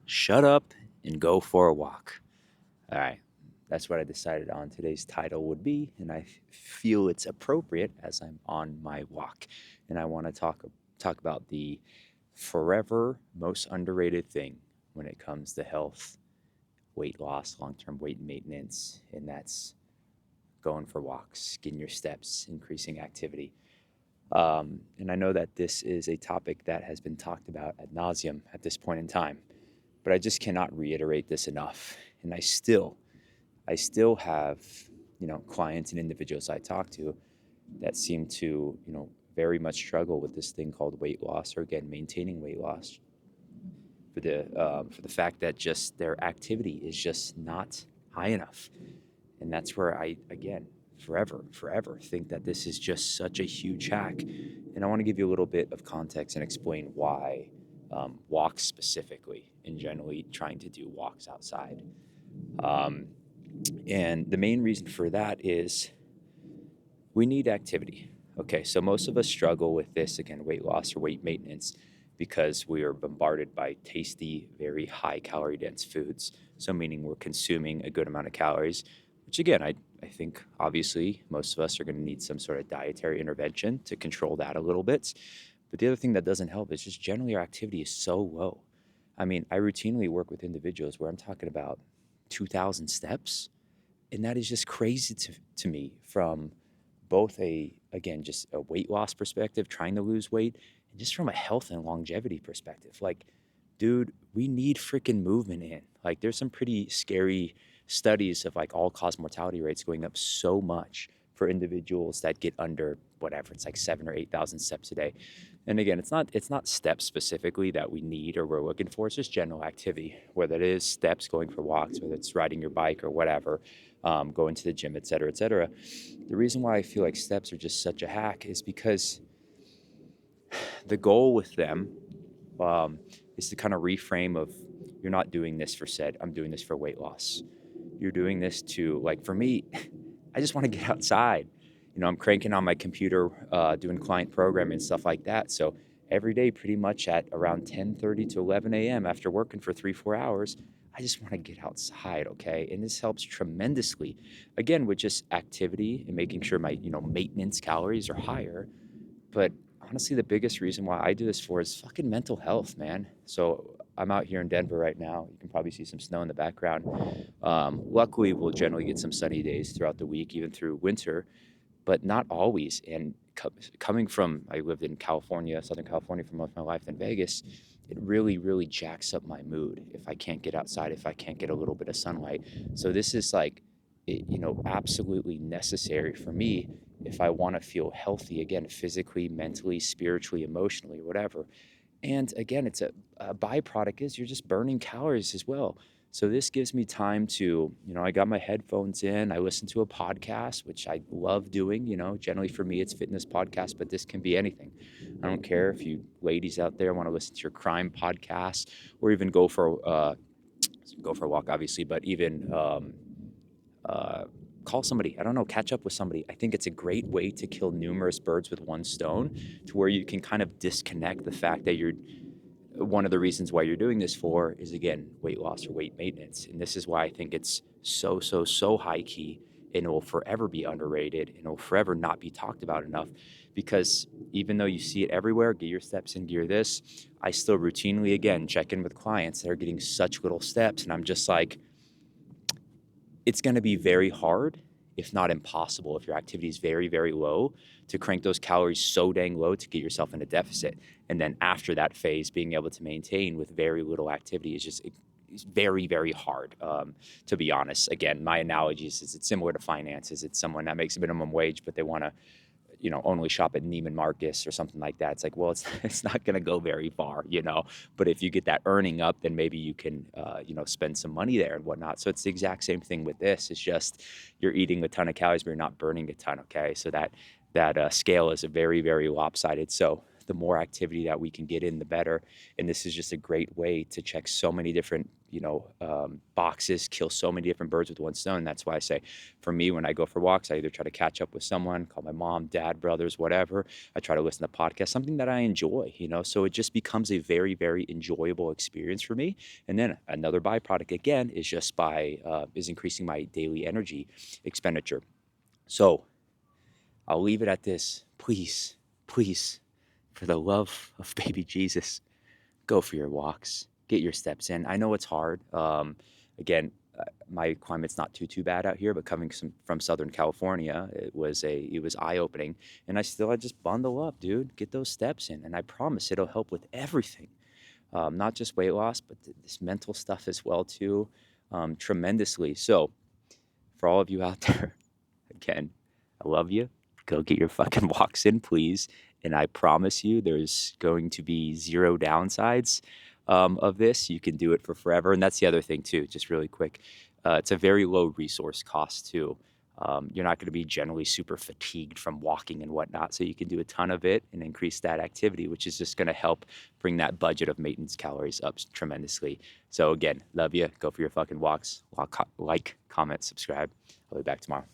Shut up and go for a walk. All right, that's what I decided on today's title would be, and I feel it's appropriate as I'm on my walk, and I want to talk about the forever most underrated thing when it comes to health, weight loss, long-term weight maintenance, and that's going for walks, getting your steps, increasing activity. And I know that this is a topic that has been talked about ad nauseum at this point in time, but I just cannot reiterate this enough. And I still have, clients and individuals I talk to that seem to, very much struggle with this thing called weight loss, or again, maintaining weight loss, for the fact that just their activity is just not high enough. And that's where I, again, forever think that this is just such a huge hack. And I want to give you a little bit of context and explain why walks specifically, and generally trying to do walks outside. Um, and the main reason for that is we need activity. Okay, so most of us struggle with this, again, weight loss or weight maintenance, because we are bombarded by tasty, very high calorie dense foods. So, meaning we're consuming a good amount of calories, which again, I think obviously most of us are going to need some sort of dietary intervention to control that a little bit. But the other thing that doesn't help is just generally our activity is so low. I mean, I routinely work with individuals where I'm talking about 2,000 steps, and that is just crazy to me, from both again, just a weight loss perspective, trying to lose weight, and just from a health and longevity perspective. Like, dude, we need freaking movement in. Like, there's some pretty scary studies of like all cause mortality rates going up so much for individuals that get under whatever, it's like 7 or 8,000 steps a day. And again, it's not steps specifically that we need or we're looking for. It's just general activity, whether it is steps, going for walks, whether it's riding your bike or whatever, going to the gym, et cetera, et cetera. The reason why I feel like steps are just such a hack is because the goal with them um, is to kind of reframe of, you're not doing this for said, I'm doing this for weight loss. You're doing this to, like, for me, I just want to get outside. I'm cranking on my computer, doing client programming and stuff like that. So every day, pretty much at around 10:30 to 11 a.m. after working for 3-4 hours, I just want to get outside, okay? And this helps tremendously, again, with just activity and making sure my, maintenance calories are higher. But honestly, the biggest reason why I do this for is fucking mental health, man. So I'm out here in Denver right now. You can probably see some snow in the background. Luckily, we'll generally get some sunny days throughout the week, even through winter, but not always. And coming from, I lived in California, Southern California for most of my life, in Vegas, it really, really jacks up my mood if I can't get outside, if I can't get a little bit of sunlight. So this is like, absolutely necessary for me if I want to feel healthy, again, physically, mentally, spiritually, emotionally, whatever. And again, it's a byproduct is you're just burning calories as well. So this gives me time to, I got my headphones in, I listen to a podcast, which I love doing. Generally for me, it's fitness podcast, but this can be anything. I don't care if you ladies out there want to listen to your crime podcast, or even go for a walk, obviously, but even uh, call somebody. I don't know, catch up with somebody. I think it's a great way to kill numerous birds with one stone, to where you can kind of disconnect the fact that you're, one of the reasons why you're doing this for is, again, weight loss or weight maintenance. And this is why I think it's so high key, and it will forever be underrated, and it will forever not be talked about enough. Because even though you see it everywhere, get your steps in, gear this, I still routinely, again, check in with clients that are getting such little steps. And I'm just like, it's going to be very hard, if not impossible, if your activity is very, very low, to crank those calories so dang low to get yourself in a deficit. And then after that phase, being able to maintain with very little activity is just, it's very, very hard, to be honest. Again, my analogy is it's similar to finances. It's someone that makes a minimum wage, but they want to, only shop at Neiman Marcus or something like that. It's like, well, it's not going to go very far. But if you get that earning up, then maybe you can, spend some money there and whatnot. So it's the exact same thing with this. It's just you're eating a ton of calories, but you're not burning a ton. Okay, so that scale is a very, very lopsided. So the more activity that we can get in, the better. And this is just a great way to check so many different, boxes, kill so many different birds with one stone. That's why I say, for me, when I go for walks, I either try to catch up with someone, call my mom, dad, brothers, whatever. I try to listen to podcasts, something that I enjoy, so it just becomes a very, very enjoyable experience for me. And then another byproduct again is increasing my daily energy expenditure. So I'll leave it at this. Please, please, for the love of baby Jesus, go for your walks, get your steps in. I know it's hard. Again, my climate's not too bad out here, but coming from Southern California, it was eye opening, and I just bundle up, dude. Get those steps in, and I promise it'll help with everything, not just weight loss, but this mental stuff as well too, tremendously. So for all of you out there, again, I love you. Go get your fucking walks in, please. And I promise you, there's going to be zero downsides of this. You can do it for forever. And that's the other thing, too, just really quick. It's a very low resource cost, too. You're not going to be generally super fatigued from walking and whatnot. So you can do a ton of it and increase that activity, which is just going to help bring that budget of maintenance calories up tremendously. So again, love you. Go for your fucking walks. Like, comment, subscribe. I'll be back tomorrow.